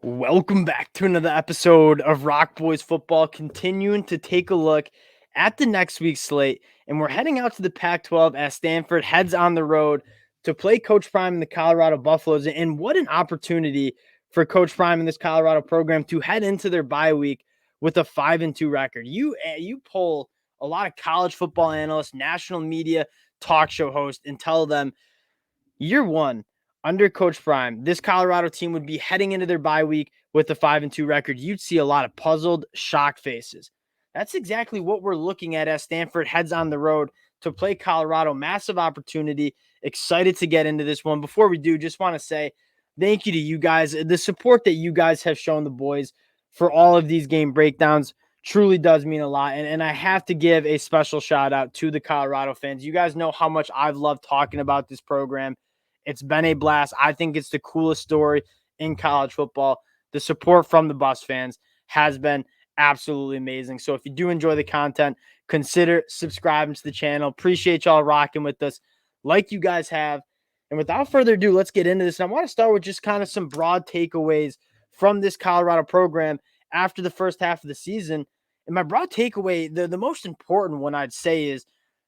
Welcome back to another episode of Rock Boys Football, continuing to take a look at the next week's slate. And we're heading out to the Pac-12 as Stanford heads on the road to play Coach Prime and the Colorado Buffaloes. And what an opportunity for Coach Prime and this Colorado program to head into their bye week with a 5-2 record. You poll a lot of college football analysts, national media, talk show hosts, and tell them year one under Coach Prime, this Colorado team would be heading into their bye week with a 5-2 record. You'd see a lot of puzzled, shocked faces. That's exactly what we're looking at as Stanford heads on the road to play Colorado. Massive opportunity. Excited to get into this one. Before we do, just want to say thank you to you guys. The support that you guys have shown the boys for all of these game breakdowns truly does mean a lot. And I have to give a special shout out to the Colorado fans. You guys know how much I've loved talking about this program. It's been a blast. I think it's the coolest story in college football. The support from the Bus fans has been absolutely amazing. So if you do enjoy the content, consider subscribing to the channel. Appreciate y'all rocking with us like you guys have. And without further ado, let's get into this. And I want to start with just kind of some broad takeaways from this Colorado program after the first half of the season. And my broad takeaway, the most important one I'd say is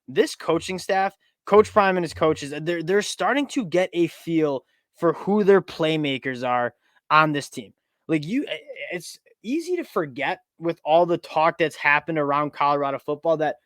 this coaching staff, Coach Prime and his coaches, they're starting to get a feel for who their playmakers are on this team. It's easy to forget with all the talk that's happened around Colorado football that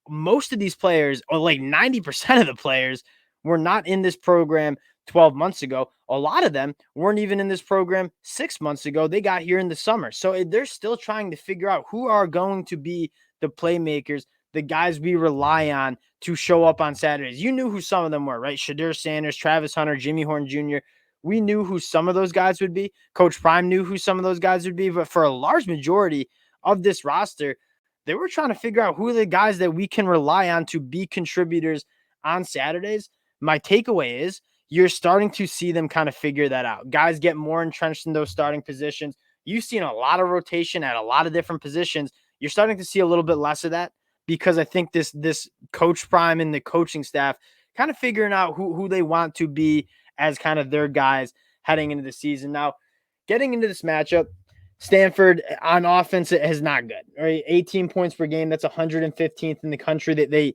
most of these players, or like 90% of the players, were not in this program 12 months ago. A lot of them weren't even in this program 6 months ago. They got here in the summer. So they're still trying to figure out who are going to be the playmakers, the guys we rely on to show up on Saturdays. You knew who some of them were, right? Shadur Sanders, Travis Hunter, Jimmy Horn Jr. We knew who some of those guys would be. Coach Prime knew who some of those guys would be. But for a large majority of this roster, they were trying to figure out who are the guys that we can rely on to be contributors on Saturdays. My takeaway is you're starting to see them kind of figure that out. Guys get more entrenched in those starting positions. You've seen a lot of rotation at a lot of different positions. You're starting to see a little bit less of that because I think this Coach Prime and the coaching staff kind of figuring out who they want to be as kind of their guys heading into the season. Now, getting into this matchup, Stanford on offense is not good. Right? 18 points per game. That's 115th in the country. That they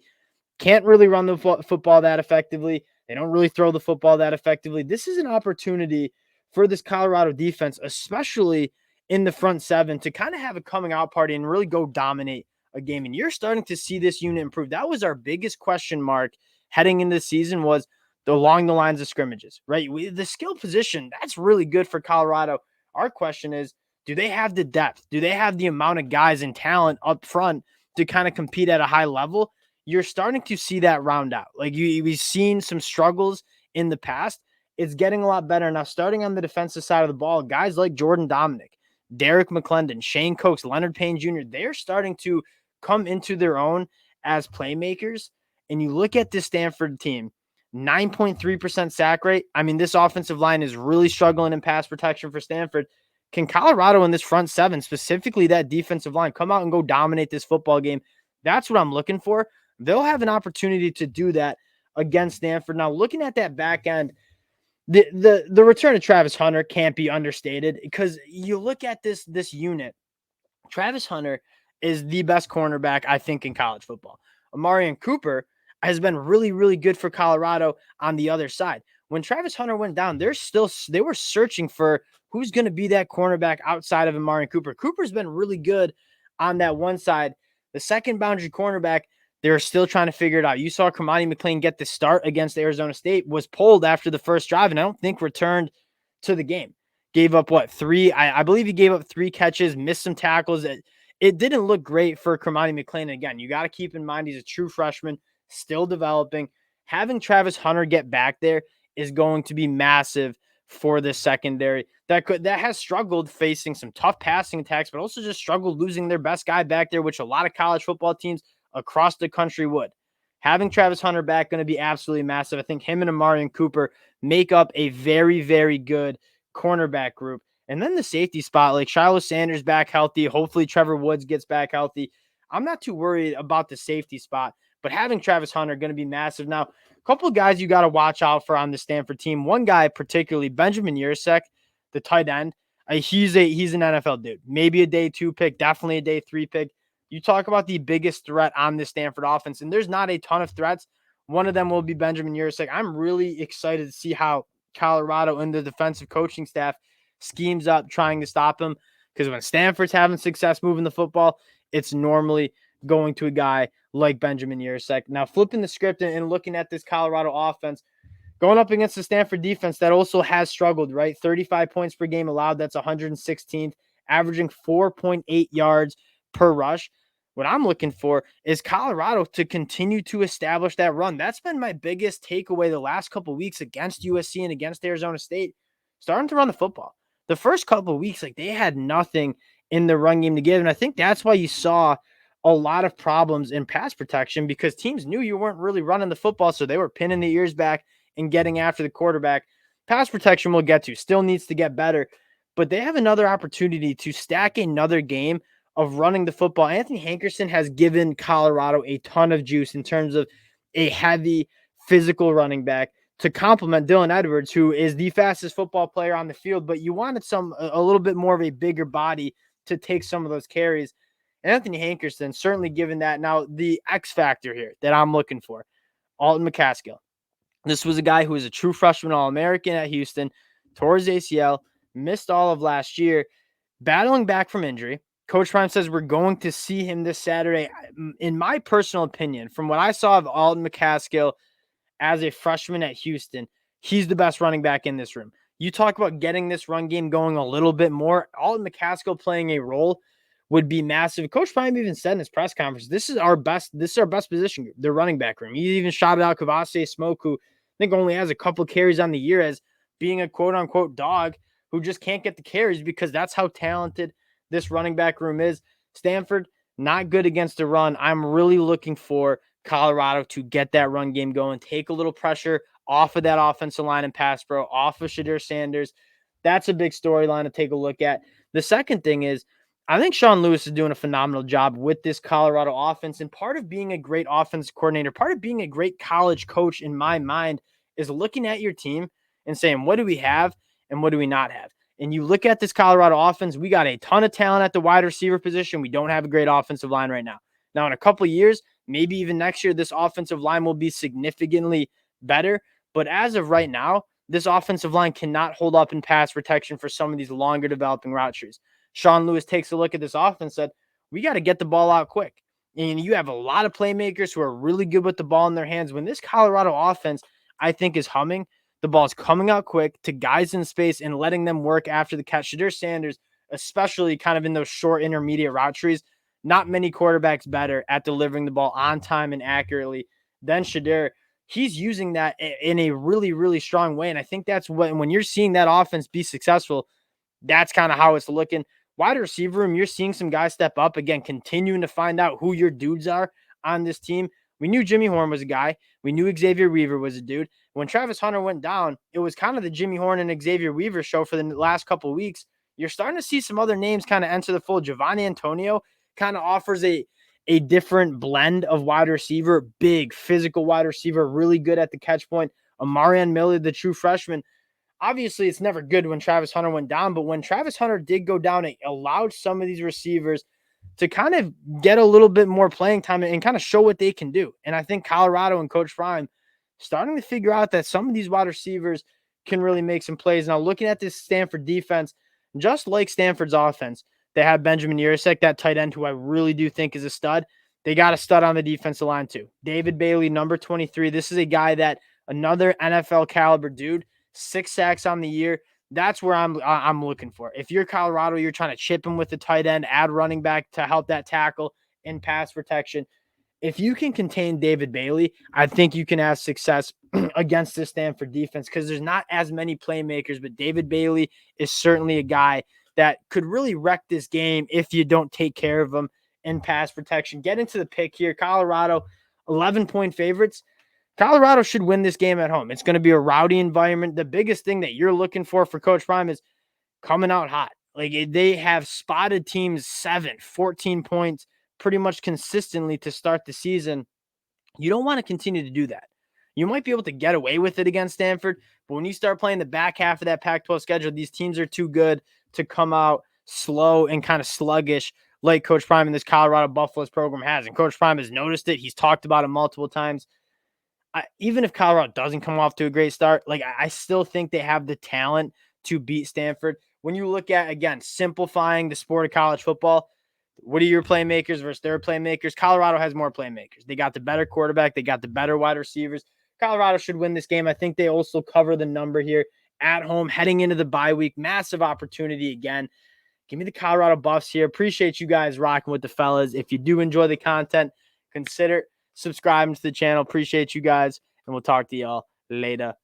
can't really run the football that effectively. They don't really throw the football that effectively. This is an opportunity for this Colorado defense, especially in the front seven, to kind of have a coming out party and really go dominate a game. And you're starting to see this unit improve. That was our biggest question mark heading into the season, was along the lines of scrimmages, right? The skill position, that's really good for Colorado. Our question is, do they have the depth? Do they have the amount of guys and talent up front to kind of compete at a high level? You're starting to see that round out. Like we've seen some struggles in the past. It's getting a lot better now. Starting on the defensive side of the ball, guys like Jordan Dominic, Derek McClendon, Shane Coates, Leonard Payne Jr., they're starting to come into their own as playmakers. And you look at this Stanford team, 9.3% sack rate. I mean, this offensive line is really struggling in pass protection for Stanford. Can Colorado in this front seven, specifically that defensive line, come out and go dominate this football game? That's what I'm looking for. They'll have an opportunity to do that against Stanford. Now, looking at that back end, the return of Travis Hunter can't be understated, because you look at this unit. Travis Hunter is the best cornerback, I think, in college football. Amarian Cooper has been really, really good for Colorado on the other side. When Travis Hunter went down, they were searching for who's going to be that cornerback outside of Amarian Cooper. Cooper's been really good on that one side. The second boundary cornerback, they're still trying to figure it out. You saw Kamani McLean get the start against Arizona State, was pulled after the first drive, and I don't think returned to the game. Gave up three? I believe he gave up 3 catches, missed some tackles. It didn't look great for Kamani McLean. Again, you got to keep in mind he's a true freshman, still developing. Having Travis Hunter get back there is going to be massive for this secondary that has struggled facing some tough passing attacks, but also just struggled losing their best guy back there, which a lot of college football teams across the country would. Having Travis Hunter back going to be absolutely massive. I think him and Amarian Cooper make up a very, very good cornerback group. And then the safety spot, like Shiloh Sanders back healthy. Hopefully Trevor Woods gets back healthy. I'm not too worried about the safety spot, but having Travis Hunter going to be massive. Now, a couple of guys you got to watch out for on the Stanford team. One guy particularly, Benjamin Yurosek, the tight end. He's an NFL dude. Maybe a day 2 pick, definitely a day 3 pick. You talk about the biggest threat on this Stanford offense, and there's not a ton of threats. One of them will be Benjamin Yurosek. I'm really excited to see how Colorado and the defensive coaching staff schemes up trying to stop him, because when Stanford's having success moving the football, it's normally going to a guy like Benjamin Yurosek. Now, flipping the script and looking at this Colorado offense, going up against the Stanford defense that also has struggled, right? 35 points per game allowed. That's 116th, averaging 4.8 yards per rush. What I'm looking for is Colorado to continue to establish that run. That's been my biggest takeaway the last couple of weeks against USC and against Arizona State, starting to run the football. The first couple of weeks, like, they had nothing in the run game to give. And I think that's why you saw a lot of problems in pass protection, because teams knew you weren't really running the football. So they were pinning the ears back and getting after the quarterback. Pass protection we'll get to, still needs to get better, but they have another opportunity to stack another game of running the football. Anthony Hankerson has given Colorado a ton of juice in terms of a heavy physical running back to complement Dylan Edwards, who is the fastest football player on the field, but you wanted a little bit more of a bigger body to take some of those carries. Anthony Hankerson certainly given that. Now, the X factor here that I'm looking for, Alton McCaskill. This was a guy who was a true freshman All-American at Houston, tore his ACL, missed all of last year, battling back from injury. Coach Prime says we're going to see him this Saturday. In my personal opinion, from what I saw of Alton McCaskill as a freshman at Houston, he's the best running back in this room. You talk about getting this run game going a little bit more. Alton McCaskill playing a role would be massive. Coach Prime even said in his press conference, this is our best position group, the running back room. He even shouted out Kavase Smoke, who I think only has a couple carries on the year, as being a quote unquote dog who just can't get the carries, because that's how talented this running back room is. Stanford, not good against the run. I'm really looking for Colorado to get that run game going, take a little pressure off of that offensive line and pass pro, off of Shadir Sanders. That's a big storyline to take a look at. The second thing is, I think Sean Lewis is doing a phenomenal job with this Colorado offense. And part of being a great offense coordinator, part of being a great college coach in my mind, is looking at your team and saying, what do we have and what do we not have? And you look at this Colorado offense, we got a ton of talent at the wide receiver position. We don't have a great offensive line right now. Now, in a couple of years, maybe even next year, this offensive line will be significantly better. But as of right now, this offensive line cannot hold up in pass protection for some of these longer developing route trees. Sean Lewis takes a look at this offense and said, we got to get the ball out quick. And you have a lot of playmakers who are really good with the ball in their hands. When this Colorado offense, I think, is humming, the ball's coming out quick to guys in space and letting them work after the catch. Shadir Sanders, especially kind of in those short intermediate route trees, not many quarterbacks better at delivering the ball on time and accurately than Shadir. He's using that in a really, really strong way. And I think that's when you're seeing that offense be successful, that's kind of how it's looking. Wide receiver room, you're seeing some guys step up, again, continuing to find out who your dudes are on this team. We knew Jimmy Horn was a guy. We knew Xavier Weaver was a dude. When Travis Hunter went down, it was kind of the Jimmy Horn and Xavier Weaver show for the last couple of weeks. You're starting to see some other names kind of enter the fold. Giovanni Antonio kind of offers a different blend of wide receiver, big physical wide receiver, really good at the catch point. Amarian Miller, the true freshman. Obviously, it's never good when Travis Hunter went down, but when Travis Hunter did go down, it allowed some of these receivers to kind of get a little bit more playing time and kind of show what they can do. And I think Colorado and Coach Prime starting to figure out that some of these wide receivers can really make some plays. Now, looking at this Stanford defense, just like Stanford's offense, they have Benjamin Yurosek, that tight end, who I really do think is a stud. They got a stud on the defensive line too. David Bailey, number 23. This is a guy that another NFL caliber dude, 6 sacks on the year. That's where I'm looking for. If you're Colorado, you're trying to chip him with the tight end, add running back to help that tackle and pass protection. If you can contain David Bailey, I think you can have success against this Stanford defense, because there's not as many playmakers, but David Bailey is certainly a guy that could really wreck this game if you don't take care of him in pass protection. Get into the pick here. Colorado, 11-point favorites. Colorado should win this game at home. It's going to be a rowdy environment. The biggest thing that you're looking for Coach Prime is coming out hot. Like, they have spotted teams 14 points pretty much consistently to start the season. You don't want to continue to do that. You might be able to get away with it against Stanford, But when you start playing the back half of that Pac-12 schedule, these teams are too good to come out slow and kind of sluggish like Coach Prime and this Colorado Buffaloes program has. And Coach Prime has noticed it. He's talked about it multiple times. Even if Colorado doesn't come off to a great start, like I still think they have the talent to beat Stanford. When you look at, again, simplifying the sport of college football, what are your playmakers versus their playmakers? Colorado has more playmakers. They got the better quarterback. They got the better wide receivers. Colorado should win this game. I think they also cover the number here at home, heading into the bye week. Massive opportunity again. Give me the Colorado Buffs here. Appreciate you guys rocking with the fellas. If you do enjoy the content, consider subscribing to the channel. Appreciate you guys, and we'll talk to y'all later.